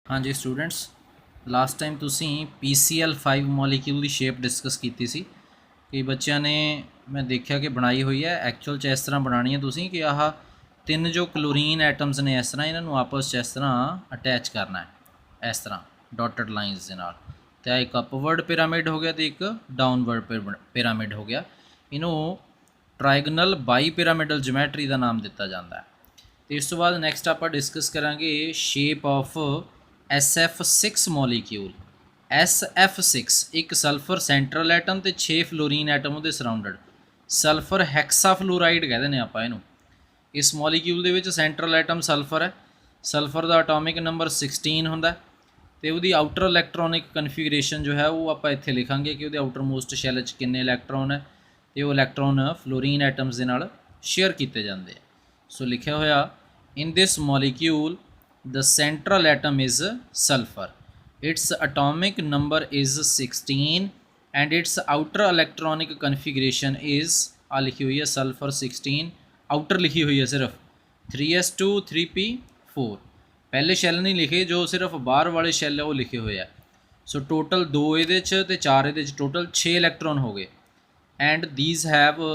हाँ जी students, last time तुसी PCl5 molecule ਦੀ shape discuss ਕੀਤੀ ਸੀ। ਕਈ ਬੱਚਿਆਂ ਨੇ ਮੈਂ ਦੇਖਿਆ ਕਿ ਬਣਾਈ ਹੋਈ ਹੈ। ਐਕਚੁਅਲ 'ਚ ਇਸ ਤਰ੍ਹਾਂ ਬਣਾਉਣੀ ਹੈ ਤੁਸੀਂ ਕਿ ਆਹ ਤਿੰਨ ਜੋ ਕਲੋਰੀਨ ਐਟਮਸ ਨੇ ਇਸ ਤਰ੍ਹਾਂ ਇਹਨਾਂ ਨੂੰ ਆਪਸ 'ਚ ਇਸ ਤਰ੍ਹਾਂ ਅਟੈਚ ਕਰਨਾ ਹੈ, ਇਸ ਤਰ੍ਹਾਂ ਡਾਟਡ ਲਾਈਨਸ ਦੇ ਨਾਲ। ਤੇ ਆ ਇੱਕ ਅਪਵਰਡ ਪਿਰਾਮਿਡ ਹੋ ਗਿਆ ਤੇ ਇੱਕ ਡਾਊਨਵਰਡ ਪਿਰਾਮਿਡ ਹੋ ਗਿਆ। ਇਹਨੂੰ ਟ੍ਰਾਇਗਨਲ ਬਾਈ ਪਿਰਾਮਿਡਲ ਜਿਓਮੈਟਰੀ ਦਾ ਨਾਮ ਦਿੱਤਾ ਜਾਂਦਾ ਹੈ। ਤੇ ਇਸ ਤੋਂ ਬਾਅਦ ਨੈਕਸਟ ਆਪਾਂ ਡਿਸਕਸ ਕਰਾਂਗੇ shape of SF6 molecule. SF6 ਇੱਕ ਸਲਫਰ ਸੈਂਟਰਲ ਐਟਮ ਤੇ 6 ਫਲੋਰੀਨ ਐਟਮ ਉਹਦੇ ਸਰਾਊਂਡਡ। ਸਲਫਰ ਹੈਕਸਾਫਲੋਰਾਈਡ ਕਹਿੰਦੇ ਨੇ ਆਪਾਂ ਇਹਨੂੰ। ਇਸ ਮੋਲੀਕਿਊਲ ਦੇ ਵਿੱਚ ਸੈਂਟਰਲ ਐਟਮ ਸਲਫਰ ਹੈ। ਸਲਫਰ ਦਾ ਐਟੋਮਿਕ ਨੰਬਰ 16 ਹੁੰਦਾ ਤੇ ਉਹਦੀ ਆਊਟਰ ਇਲੈਕਟ੍ਰੋਨਿਕ ਕਨਫੀਗਰੇਸ਼ਨ ਜੋ ਹੈ ਉਹ ਆਪਾਂ ਇੱਥੇ ਲਿਖਾਂਗੇ ਕਿ ਉਹਦੇ ਆਊਟਰ ਮੋਸਟ ਸ਼ੈਲ 'ਚ ਕਿੰਨੇ ਇਲੈਕਟ੍ਰੋਨ ਹੈ ਤੇ ਉਹ ਇਲੈਕਟ੍ਰੋਨ ਫਲੋਰੀਨ ਐਟਮਸ ਦੇ ਨਾਲ ਸ਼ੇਅਰ ਕੀਤੇ ਜਾਂਦੇ ਆ। ਸੋ ਲਿਖਿਆ ਹੋਇਆ in this molecule the central atom is sulfur, its atomic number is 16 and its outer electronic configuration is ਆ ਲਿਖੀ ਹੋਈ ਹੈ sulfur 16, ਆਊਟਰ ਲਿਖੀ ਹੋਈ ਹੈ ਸਿਰਫ 3s2 3p4। ਪਹਿਲੇ ਸ਼ੈਲ ਨਹੀਂ ਲਿਖੇ, ਜੋ ਸਿਰਫ ਬਾਹਰ ਵਾਲੇ ਸ਼ੈਲ ਹੈ ਉਹ ਲਿਖੇ ਹੋਏ ਆ। ਸੋ ਟੋਟਲ 2 ਇਹਦੇ 'ਚ ਤੇ 4 ਇਹਦੇ 'ਚ, ਟੋਟਲ 6 ਇਲੈਕਟ੍ਰੋਨ ਹੋ ਗਏ। And these have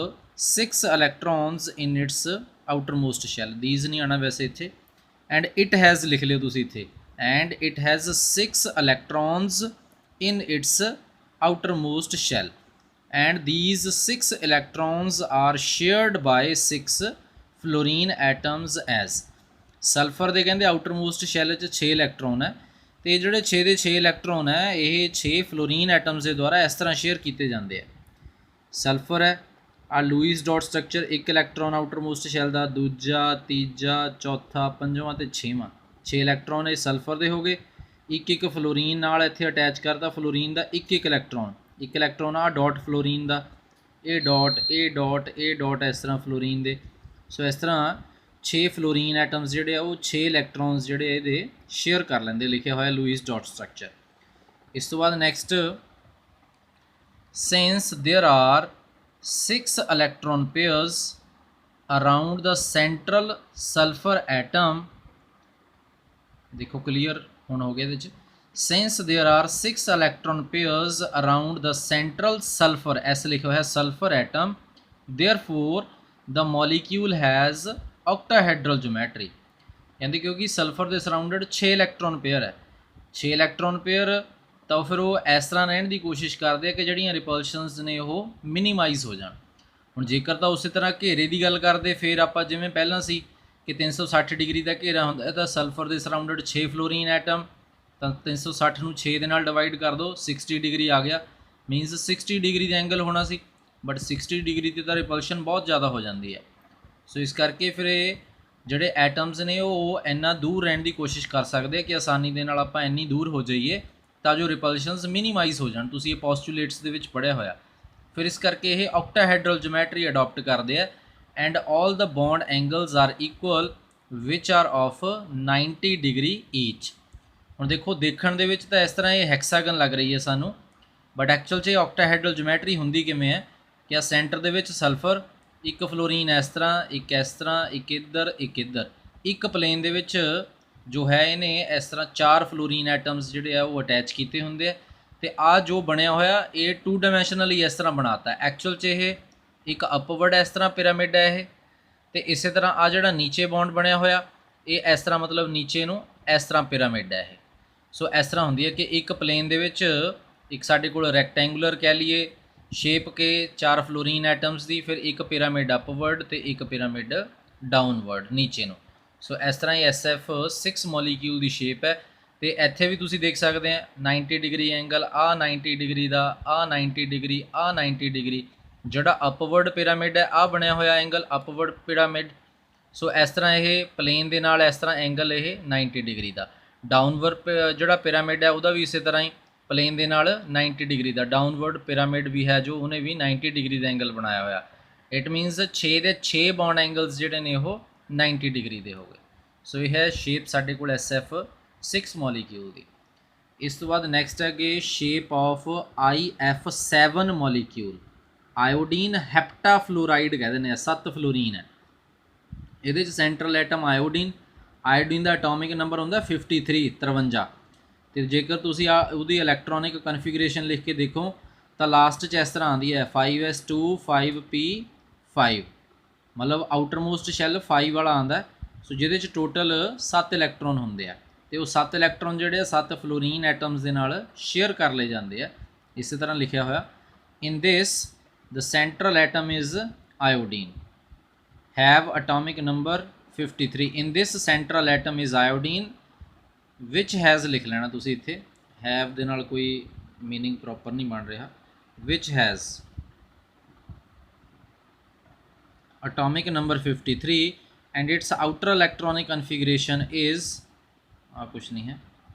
6 electrons in its outermost shell। these नहीं आना वैसे इत्थे। and it has लिख लियो तुसी इत्थे, and it has 6 electrons in its outermost shell and these 6 electrons are shared by 6 fluorine atoms as। Sulphur ਦੇ ਕਹਿੰਦੇ ਆਊਟਰਮੋਸਟ ਸ਼ੈਲ 'ਚ 6 ਇਲੈਕਟ੍ਰੋਨ ਹੈ ਤੇ ਜਿਹੜੇ 6 ਦੇ 6 ਇਲੈਕਟ੍ਰੋਨ ਹੈ ਇਹ 6 ਫਲੋਰੀਨ ਐਟਮਸ ਦੇ ਦੁਆਰਾ ਇਸ ਤਰ੍ਹਾਂ ਸ਼ੇਅਰ ਕੀਤੇ ਜਾਂਦੇ ਆ। ਸਲਫਰ ਹੈ ਆ ਲੂਇਸ ਡਾਟ ਸਟਰਕਚਰ, ਇੱਕ ਇਲੈਕਟ੍ਰੋਨ ਆਊਟਰਮੋਸਟ ਸ਼ੈਲ ਦਾ, ਦੂਜਾ, ਤੀਜਾ, ਚੌਥਾ, ਪੰਜਵਾਂ ਤੇ ਛੇਵਾਂ। 6 ਇਲੈਕਟ੍ਰੋਨ ਇਹ ਸਲਫਰ ਦੇ ਹੋ ਗਏ। ਇੱਕ ਇੱਕ ਫਲੋਰੀਨ ਨਾਲ ਇੱਥੇ ਅਟੈਚ ਕਰਤਾ ਫਲੋਰੀਨ ਦਾ ਇੱਕ ਇੱਕ ਇਲੈਕਟ੍ਰੋਨ। ਇੱਕ ਇਲੈਕਟ੍ਰੋਨ ਆ ਡਾਟ ਫਲੋਰੀਨ ਦਾ, ਇਹ ਡਾਟ, ਇਹ ਡਾਟ, ਇਹ ਡਾਟ, ਇਸ ਤਰ੍ਹਾਂ ਫਲੋਰੀਨ ਦੇ। ਸੋ ਇਸ ਤਰ੍ਹਾਂ 6 ਫਲੋਰੀਨ ਐਟਮਸ ਜਿਹੜੇ ਆ ਉਹ 6 ਇਲੈਕਟ੍ਰੋਨਸ ਜਿਹੜੇ ਇਹਦੇ ਸ਼ੇਅਰ ਕਰ ਲੈਂਦੇ, ਲਿਖਿਆ ਹੋਇਆ ਲੂਇਸ ਡਾਟ ਸਟਰਕਚਰ। ਇਸ ਤੋਂ ਬਾਅਦ next, since there are 6 electron pairs around the central sulfur atom, देखो क्लियर ਹੁਣ ਹੋ ਗਿਆ ਇਹਦੇ ਚ। since there are 6 electron pairs around the central sulfur, S ਲਿਖਿਆ ਹੋਇਆ sulfur atom, therefore the molecule has octahedral geometry। ਕਹਿੰਦੇ ਕਿਉਂਕਿ ਸਲਫਰ ਦੇ ਸਰਾਊਂਡਡ 6 ਇਲੈਕਟ੍ਰੋਨ ਪੇਅਰ ਹੈ। 6 ਇਲੈਕਟ੍ਰੋਨ ਪੇਅਰ ਤਾਂ ਫਿਰ ਉਹ ਇਸ ਤਰ੍ਹਾਂ ਰਹਿਣ ਦੀ ਕੋਸ਼ਿਸ਼ ਕਰਦੇ ਆ ਕਿ ਜਿਹੜੀਆਂ ਰਿਪਲਸ਼ਨਸ ਨੇ ਉਹ ਮਿਨੀਮਾਈਜ਼ ਹੋ ਜਾਣ। ਹੁਣ ਜੇਕਰ ਤਾਂ ਉਸੇ ਤਰ੍ਹਾਂ ਘੇਰੇ ਦੀ ਗੱਲ ਕਰਦੇ ਫਿਰ ਆਪਾਂ ਜਿਵੇਂ ਪਹਿਲਾਂ ਸੀ ਕਿ 360 ਡਿਗਰੀ ਦਾ ਘੇਰਾ ਹੁੰਦਾ ਤਾਂ ਸਲਫਰ ਦੇ ਸਰਾਊਂਡਡ 6 ਫਲੋਰੀਨ ਐਟਮ, ਤਾਂ 360 ਨੂੰ 6 ਦੇ ਨਾਲ ਡਿਵਾਈਡ ਕਰ ਦਿਓ, 60 ਡਿਗਰੀ ਆ ਗਿਆ। ਮੀਨਸ 60 ਡਿਗਰੀ ਦਾ ਐਂਗਲ ਹੋਣਾ ਸੀ, ਬਟ 60 ਡਿਗਰੀ 'ਤੇ ਤਾਂ ਰਿਪਲਸ਼ਨ ਬਹੁਤ ਜ਼ਿਆਦਾ ਹੋ ਜਾਂਦੀ ਹੈ। ਸੋ ਇਸ ਕਰਕੇ ਫਿਰ ਇਹ ਜਿਹੜੇ ਐਟਮਸ ਨੇ ਉਹ ਇੰਨਾ ਦੂਰ ਰਹਿਣ ਦੀ ਕੋਸ਼ਿਸ਼ ਕਰ ਸਕਦੇ ਆ ਕਿ ਆਸਾਨੀ ਦੇ ਨਾਲ ਆਪਾਂ ਇੰਨੀ ਦੂਰ ਹੋ ਜਾਈਏ ਤਾਂ ਜੋ ਰਿਪਲਸ਼ਨਸ ਮਿਨੀਮਾਈਜ਼ ਹੋ ਜਾਣ। ਤੁਸੀਂ ਇਹ ਪੋਸਟੂਲੇਟਸ ਦੇ ਵਿੱਚ ਪੜ੍ਹਿਆ ਹੋਇਆ। ਫਿਰ ਇਸ ਕਰਕੇ ਇਹ ਔਕਟਾਹੈਡਰਲ ਜਿਓਮੈਟਰੀ ਅਡਾਪਟ ਕਰਦੇ ਆ। And all the bond angles are equal which are of 90 degree each. ਹੁਣ ਦੇਖੋ ਦੇਖਣ ਦੇ ਵਿੱਚ ਤਾਂ ਇਸ ਤਰ੍ਹਾਂ ਇਹ ਹੈਕਸਾਗਨ ਲੱਗ ਰਹੀ ਹੈ ਸਾਨੂੰ, ਬਟ ਐਕਚੁਅਲ 'ਚ ਇਹ ਔਕਟਾਹੈਡਰਲ ਜਿਓਮੈਟਰੀ ਹੁੰਦੀ ਕਿਵੇਂ ਹੈ ਕਿ ਆ ਸੈਂਟਰ ਦੇ ਵਿੱਚ ਸਲਫਰ, ਇੱਕ ਫਲੋਰੀਨ ਇਸ ਤਰ੍ਹਾਂ, ਇੱਕ ਇਸ ਤਰ੍ਹਾਂ, ਇੱਕ ਇੱਧਰ, ਇੱਕ ਇੱਧਰ, ਇੱਕ ਪਲੇਨ ਦੇ ਵਿੱਚ ਜੋ ਹੈ ਇਹਨੇ ਇਸ ਤਰ੍ਹਾਂ 4 ਫਲੋਰੀਨ ਐਟਮਸ ਜਿਹੜੇ ਆ ਉਹ ਅਟੈਚ ਕੀਤੇ ਹੁੰਦੇ ਆ। ਤੇ ਆ ਜੋ ਬਣਿਆ ਹੋਇਆ ਇਹ 2 ਡਾਇਮੈਂਸ਼ਨਲੀ ਇਸ ਤਰ੍ਹਾਂ ਬਣਾਤਾ। ਐਕਚੁਅਲ 'ਚ ਇਹ ਇੱਕ ਅਪਵਰਡ ਇਸ ਤਰ੍ਹਾਂ ਪਿਰਾਮਿਡ ਹੈ ਇਹ, ਤੇ ਇਸੇ ਤਰ੍ਹਾਂ ਆ ਜਿਹੜਾ ਨੀਚੇ ਬੌਂਡ ਬਣਿਆ ਹੋਇਆ ਇਹ ਇਸ ਤਰ੍ਹਾਂ, ਮਤਲਬ ਨੀਚੇ ਨੂੰ ਇਸ ਤਰ੍ਹਾਂ ਪਿਰਾਮਿਡ ਹੈ ਇਹ। ਸੋ ਇਸ ਤਰ੍ਹਾਂ ਹੁੰਦੀ ਹੈ ਕਿ ਇੱਕ ਪਲੇਨ ਦੇ ਵਿੱਚ ਇੱਕ ਸਾਡੇ ਕੋਲ ਰੈਕਟੈਂਗੂਲਰ ਕਹਿ ਲਈਏ ਸ਼ੇਪ ਕੇ 4 ਫਲੋਰੀਨ ਐਟਮਸ ਦੀ, ਫਿਰ ਇੱਕ ਪਿਰਾਮਿਡ ਅਪਵਰਡ ਤੇ ਇੱਕ ਪਿਰਾਮਿਡ ਡਾਊਨਵਰਡ ਨੀਚੇ ਨੂੰ। ਸੋ ਇਸ ਤਰ੍ਹਾਂ ਇਹ SF6 ਮੋਲੀਕਿਊਲ ਦੀ ਸ਼ੇਪ ਹੈ। ਤੇ ਇੱਥੇ ਵੀ ਤੁਸੀਂ ਦੇਖ ਸਕਦੇ ਆ 90 ਡਿਗਰੀ ਐਂਗਲ, ਆ 90 ਡਿਗਰੀ ਦਾ, ਆ 90 ਡਿਗਰੀ, ਆ 90 ਡਿਗਰੀ। ਜਿਹੜਾ ਅਪਵਰਡ ਪਿਰਾਮਿਡ ਹੈ ਆ ਬਣਿਆ ਹੋਇਆ ਐਂਗਲ ਅਪਵਰਡ ਪਿਰਾਮਿਡ। ਸੋ ਇਸ ਤਰ੍ਹਾਂ ਇਹ ਪਲੇਨ ਦੇ ਨਾਲ ਇਸ ਤਰ੍ਹਾਂ ਐਂਗਲ ਇਹ 90 ਡਿਗਰੀ ਦਾ। ਡਾਊਨਵਰਡ ਜਿਹੜਾ ਪਿਰਾਮਿਡ ਹੈ ਉਹਦਾ ਵੀ ਇਸੇ ਤਰ੍ਹਾਂ ਹੀ ਪਲੇਨ ਦੇ ਨਾਲ 90 ਡਿਗਰੀ ਦਾ। ਡਾਊਨਵਰਡ ਪਿਰਾਮਿਡ ਵੀ ਹੈ ਜੋ ਉਹਨੇ ਵੀ 90 ਡਿਗਰੀ ਦਾ ਐਂਗਲ ਬਣਾਇਆ ਹੋਇਆ। ਇਟ ਮੀਨਸ 6 ਦੇ 6 ਬੌਂਡ ਐਂਗਲਸ ਜਿਹੜੇ ਨੇ ਉਹ 90 ਡਿਗਰੀ ਦੇ ਹੋ ਗਏ। ਸੋ ਇਹ ਹੈ ਸ਼ੇਪ ਸਾਡੇ ਕੋਲ SF6 ਮੋਲੀਕਿਊਲ ਦੀ। ਇਸ ਤੋਂ ਬਾਅਦ ਨੈਕਸਟ ਹੈਗੇ shape of IF7 molecule. Iodine heptafluoride ਕਹਿੰਦੇ ਨੇ, 7 ਫਲੋਰੀਨ ਹੈ ਇਹਦੇ 'ਚ। ਸੈਂਟਰਲ ਐਟਮ ਆਇਓਡੀਨ, ਆਇਓਡੀਨ ਦਾ ਐਟੋਮਿਕ ਨੰਬਰ ਹੁੰਦਾ 53 53 ਤੇ ਜੇਕਰ ਤੁਸੀਂ ਉਹਦੀ ਇਲੈਕਟ੍ਰੋਨਿਕ ਕਨਫੀਗਰੇਸ਼ਨ ਲਿਖ ਕੇ ਦੇਖੋ ਤਾਂ ਲਾਸਟ 'ਚ ਇਸ ਤਰ੍ਹਾਂ ਆਉਂਦੀ ਹੈ 5s2 5p5 ਮਤਲਬ ਆਊਟਰਮੋਸਟ ਸ਼ੈੱਲ 5 ਵਾਲਾ ਆਉਂਦਾ। ਸੋ ਜਿਹਦੇ 'ਚ ਟੋਟਲ 7 ਇਲੈਕਟ੍ਰੋਨ ਹੁੰਦੇ ਆ ਤੇ ਉਹ 7 ਇਲੈਕਟ੍ਰੋਨ ਜਿਹੜੇ ਆ 7 ਫਲੋਰੀਨ ਐਟਮਸ ਦੇ ਨਾਲ ਸ਼ੇਅਰ ਕਰ ਲਏ ਜਾਂਦੇ ਆ। ਇਸੇ ਤਰ੍ਹਾਂ ਲਿਖਿਆ ਹੋਇਆ in this the central atom is iodine have atomic number 53 in this central atom is iodine which has ਲਿਖ ਲੈਣਾ ਤੁਸੀਂ ਇੱਥੇ have ਦੇ ਨਾਲ ਕੋਈ meaning proper ਨਹੀਂ ਬਣ ਰਿਹਾ which has atomic number 53 and its outer electronic configuration is कुछ नहीं है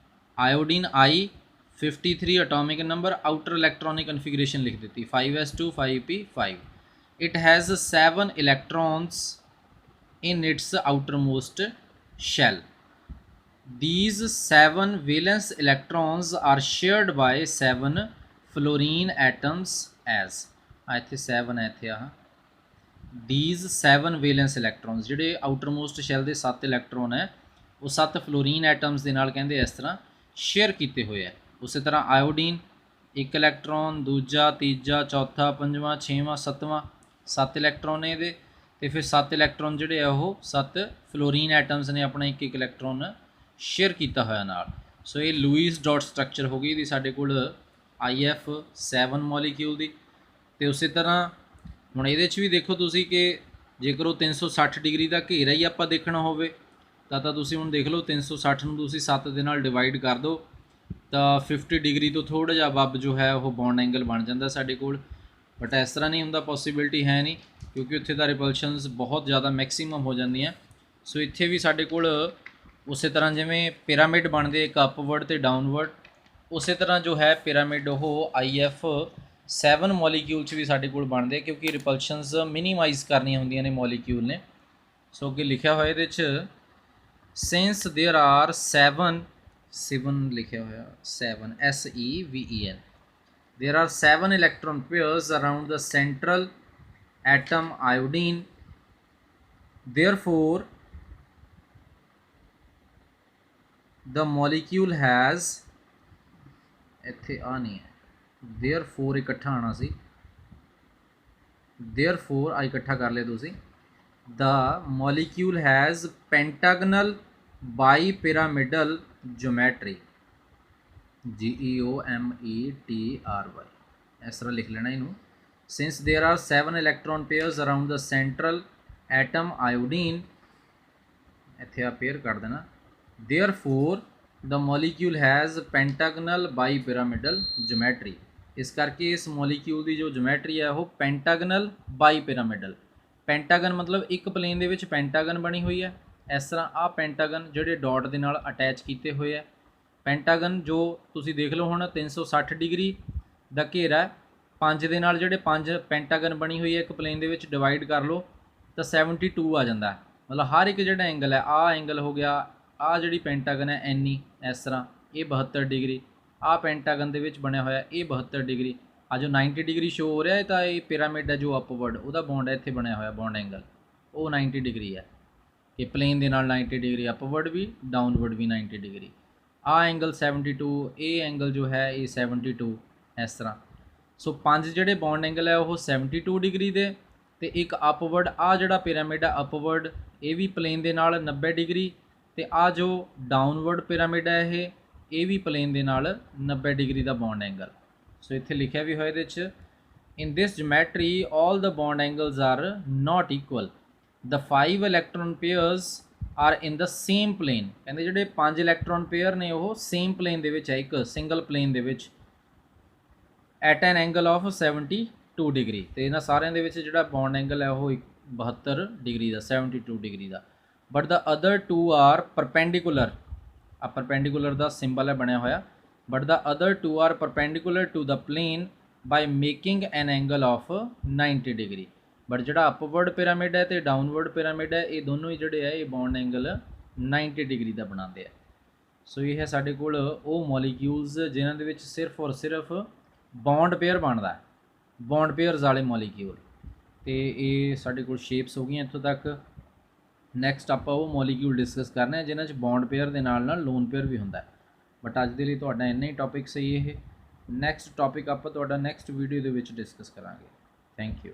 iodine I 53 atomic number outer electronic configuration लिख देती 5s2 5p5 it has 7 electrons in its outermost shell. These 7 valence electrons are shared by 7 fluorine atoms as ਇੱਥੇ 7 ਹੈ ਇੱਥੇ ਆਹ these 7 valence electrons ਜਿਹੜੇ outermost shell ਦੇ 7 ਇਲੈਕਟ੍ਰੋਨ ਹੈ ਉਹ 7 ਫਲੋਰੀਨ ਐਟਮਸ ਦੇ ਨਾਲ ਕਹਿੰਦੇ ਇਸ ਤਰ੍ਹਾਂ ਸ਼ੇਅਰ ਕੀਤੇ ਹੋਏ ਹੈ। ਉਸੇ ਤਰ੍ਹਾਂ ਆਇਓਡੀਨ 1 ਇਲੈਕਟ੍ਰੋਨ ਦੂਜਾ ਤੀਜਾ ਚੌਥਾ ਪੰਜਵਾਂ ਛੇਵਾਂ ਸੱਤਵਾਂ 7 ਇਲੈਕਟ੍ਰੋਨ ਨੇ ਇਹਦੇ ਤੇ ਫਿਰ 7 ਇਲੈਕਟ੍ਰੋਨ ਜਿਹੜੇ ਆ ਉਹ 7 ਫਲੋਰੀਨ ਐਟਮਸ ਨੇ ਆਪਣਾ ਇੱਕ ਇਲੈਕਟ੍ਰੋਨ ਸ਼ੇਅਰ ਕੀਤਾ ਹੋਇਆ ਨਾਲ। ਸੋ ਇਹ ਲੂਇਸ ਡਾਟ ਸਟਰਕਚਰ ਹੋ ਗਈ ਇਹਦੀ ਸਾਡੇ ਕੋਲ IF7 ਮੋਲੀਕਿਊਲ ਦੀ। ਤੇ ਉਸੇ ਤਰ੍ਹਾਂ ਹੁਣ ਇਹਦੇ 'ਚ ਵੀ ਦੇਖੋ ਤੁਸੀਂ ਕਿ ਜੇਕਰ ਉਹ 360 ਡਿਗਰੀ ਦਾ ਘੇਰਾ ਹੀ ਆਪਾਂ ਦੇਖਣਾ ਹੋਵੇ ਤਾਂ ਤੁਸੀਂ ਹੁਣ ਦੇਖ ਲਓ 360 ਨੂੰ ਤੁਸੀਂ 7 ਦੇ ਨਾਲ ਡਿਵਾਈਡ ਕਰ ਦਿਓ ਤਾਂ 50 ਡਿਗਰੀ ਤੋਂ ਥੋੜ੍ਹਾ ਜਿਹਾ ਅਬਵ ਜੋ ਹੈ ਉਹ ਬੌਂਡ ਐਂਗਲ ਬਣ ਜਾਂਦਾ ਸਾਡੇ ਕੋਲ। ਬਟ ਇਸ ਤਰ੍ਹਾਂ ਨਹੀਂ ਹੁੰਦਾ, ਪੋਸੀਬਿਲਿਟੀ ਹੈ ਨਹੀਂ ਕਿਉਂਕਿ ਉੱਥੇ ਦਾ ਰਿਪਲਸ਼ਨਸ ਬਹੁਤ ਜ਼ਿਆਦਾ ਮੈਕਸੀਮਮ ਹੋ ਜਾਂਦੀਆਂ। ਸੋ ਇੱਥੇ ਵੀ ਸਾਡੇ ਕੋਲ ਉਸੇ ਤਰ੍ਹਾਂ ਜਿਵੇਂ ਪਿਰਾਮਿਡ ਬਣਦੇ ਇੱਕ ਅਪਵਰਡ ਤੇ ਡਾਊਨਵਰਡ, ਉਸੇ ਤਰ੍ਹਾਂ ਜੋ ਹੈ ਪਿਰਾਮਿਡ ਉਹ IF7 ਮੋਲੀਕਿਊਲ 'ਚ ਵੀ ਸਾਡੇ ਕੋਲ ਬਣਦੇ ਕਿਉਂਕਿ ਰਿਪਲਸ਼ਨਸ ਮਿਨੀਮਾਈਜ਼ ਕਰਨੀਆਂ ਹੁੰਦੀਆਂ ਨੇ ਮੋਲੀਕਿਊਲ ਨੇ। ਸੋ ਅੱਗੇ ਲਿਖਿਆ ਹੋਇਆ ਇਹਦੇ 'ਚ ਸਿੰਸ ਦੇਅਰ ਆਰ 7 ਲਿਖਿਆ ਹੋਇਆ 7 SEVEN there are 7 electron pairs around the central atom iodine, therefore the molecule has ਇੱਥੇ ਆ ਨਹੀਂ ਹੈ therefore ਇਕੱਠਾ ਆਣਾ ਸੀ therefore ਆ ਇਕੱਠਾ ਕਰ ਲਿਆ ਤੁਸੀਂ the molecule has pentagonal bipyramidal geometry GEOMETRY ਇਸ ਤਰ੍ਹਾਂ ਲਿਖ ਲੈਣਾ ਇਹਨੂੰ। since there are 7 electron pairs around the central atom iodine ਇੱਥੇ ਆ ਪੇਅਰ ਕਰ ਦੇਣਾ therefore the molecule has pentagonal bipyramidal geometry ਇਸ ਕਰਕੇ ਇਸ ਮੋਲੀਕਿਊਲ ਦੀ ਜੋ ਜਿਓਮੈਟਰੀ ਹੈ ਉਹ ਪੈਂਟਾਗਨਲ ਬਾਈਪਿਰਾਮਿਡਲ। ਪੈਂਟਾਗਨ ਮਤਲਬ ਇੱਕ ਪਲੇਨ ਦੇ ਵਿੱਚ ਪੈਂਟਾਗਨ ਬਣੀ ਹੋਈ ਹੈ। ਇਸ ਤਰ੍ਹਾਂ ਆ ਪੈਂਟਾਗਨ ਜਿਹੜੇ ਡਾਟ ਦੇ ਨਾਲ ਅਟੈਚ ਕੀਤੇ ਹੋਏ ਹੈ। ਪੈਂਟਾਗਨ ਜੋ ਤੁਸੀਂ ਦੇਖ ਲਓ ਹੁਣ 360 ਡਿਗਰੀ ਦਾ ਘੇਰਾ 5 ਦੇ ਨਾਲ ਜਿਹੜੇ 5 ਪੈਂਟਾਗਨ ਬਣੀ ਹੋਈ ਹੈ ਇੱਕ ਪਲੇਨ ਦੇ ਵਿੱਚ ਡਿਵਾਈਡ ਕਰ ਲਓ ਤਾਂ 72 ਆ ਜਾਂਦਾ। ਮਤਲਬ ਹਰ ਇੱਕ ਜਿਹੜਾ ਐਂਗਲ ਹੈ ਆਹ ਐਂਗਲ ਹੋ ਗਿਆ, ਆਹ ਜਿਹੜੀ ਪੈਂਟਾਗਨ ਹੈ ਐਨੀ ਇਸ ਤਰ੍ਹਾਂ ਇਹ 72 ਡਿਗਰੀ, ਆਹ ਪੈਂਟਾਗਨ ਦੇ ਵਿੱਚ ਬਣਿਆ ਹੋਇਆ ਇਹ 72 ਡਿਗਰੀ। ਆ ਜੋ 90 ਡਿਗਰੀ ਸ਼ੋ ਹੋ ਰਿਹਾ ਹੈ ਤਾਂ ਇਹ ਪਿਰਾਮਿਡ ਹੈ ਜੋ ਅਪਵਰਡ ਉਹਦਾ ਬੌਂਡ ਹੈ ਇੱਥੇ ਬਣਿਆ ਹੋਇਆ ਬੌਂਡ ਐਂਗਲ ਉਹ 90 ਡਿਗਰੀ ਹੈ ਕਿ ਪਲੇਨ ਦੇ ਨਾਲ 90 ਡਿਗਰੀ ਅਪਵਰਡ ਵੀ ਡਾਊਨਵਰਡ ਵੀ 90 ਡਿਗਰੀ। ਆਹ ਐਂਗਲ 72 ਇਹ ਐਂਗਲ ਜੋ ਹੈ ਇਹ 72 ਇਸ ਤਰ੍ਹਾਂ। ਸੋ 5 ਜਿਹੜੇ ਬੌਂਡ ਐਂਗਲ ਹੈ ਉਹ 72 ਡਿਗਰੀ ਦੇ ਤੇ ਇੱਕ ਅਪਵਰਡ ਆਹ ਜਿਹੜਾ ਪਿਰਾਮਿਡ ਹੈ ਅਪਵਰਡ ਇਹ ਵੀ ਪਲੇਨ ਦੇ ਨਾਲ 90 ਡਿਗਰੀ ਤੇ ਆਹ ਜੋ ਡਾਊਨਵਰਡ ਪਿਰਾਮਿਡ ਹੈ ਇਹ ਵੀ ਪਲੇਨ ਦੇ ਨਾਲ 90 ਡਿਗਰੀ ਦਾ ਬੌਂਡ ਐਂਗਲ। ਸੋ ਇੱਥੇ ਲਿਖਿਆ ਵੀ ਹੋਇਆ ਇਹਦੇ 'ਚ in this geometry all the bond angles are not equal the 5 electron pairs are in the same plane. ਕਹਿੰਦੇ ਜਿਹੜੇ 5 ਇਲੈਕਟ੍ਰੋਨ ਪੇਅਰ ਨੇ ਉਹ ਸੇਮ ਪਲੇਨ ਦੇ ਵਿੱਚ ਹੈ ਇੱਕ ਸਿੰਗਲ ਪਲੇਨ ਦੇ ਵਿੱਚ at N angle of 72 degree ਤੇ ਇਹਨਾਂ ਸਾਰਿਆਂ ਦੇ ਵਿੱਚ ਜਿਹੜਾ ਬੌਂਡ ਐਂਗਲ ਹੈ ਉਹ 72 ਡਿਗਰੀ ਦਾ 72 ਡਿਗਰੀ ਦਾ। But the other 2 are perpendicular ਆ ਪਰਪੈਂਡੀਕੂਲਰ ਦਾ ਸਿੰਬਲ ਹੈ ਬਣਿਆ ਹੋਇਆ but the other 2 are perpendicular to the plane by making an angle of 90 degree. But ਜਿਹੜਾ ਅਪਵਰਡ ਪਿਰਾਮਿਡ ਹੈ ਤੇ ਡਾਊਨਵਰਡ ਪਿਰਾਮਿਡ ਹੈ ਇਹ ਦੋਨੋਂ ਹੀ ਜਿਹੜੇ ਹੈ ਇਹ ਬੌਂਡ ਐਂਗਲ 90 ਡਿਗਰੀ ਦਾ ਬਣਾਉਂਦੇ ਆ। ਸੋ ਇਹ ਹੈ ਸਾਡੇ ਕੋਲ ਉਹ ਮੋਲੀਕਿਊਲਸ ਜਿਨ੍ਹਾਂ ਦੇ ਵਿੱਚ ਸਿਰਫ ਔਰ ਸਿਰਫ ਬੌਂਡ ਪੇਅਰ ਬਣਦਾ ਬੌਂਡ ਪੇਅਰਸ ਵਾਲੇ ਮੋਲੀਕਿਊਲ। ਤੇ ਇਹ ਸਾਡੇ ਕੋਲ ਸ਼ੇਪਸ ਹੋ ਗਈਆਂ ਇੱਥੋਂ ਤੱਕ। ਨੈਕਸਟ ਆਪਾਂ ਉਹ ਮੋਲੀਕਿਊਲ ਡਿਸਕਸ ਕਰਨੇ ਆ ਜਿਨ੍ਹਾਂ 'ਚ ਬੌਂਡ ਪੇਅਰ ਦੇ ਨਾਲ ਨਾਲ ਲੋਨ ਪੇਅਰ ਵੀ ਹੁੰਦਾ। ਬਟ ਅੱਜ ਦੇ ਲਈ ਤੁਹਾਡਾ ਇੰਨਾ ਹੀ ਟੌਪਿਕ ਸਹੀ ਇਹ। ਨੈਕਸਟ ਟੌਪਿਕ ਆਪਾਂ ਤੁਹਾਡਾ ਨੈਕਸਟ ਵੀਡੀਓ ਦੇ ਵਿੱਚ ਡਿਸਕਸ ਕਰਾਂਗੇ। Thank you.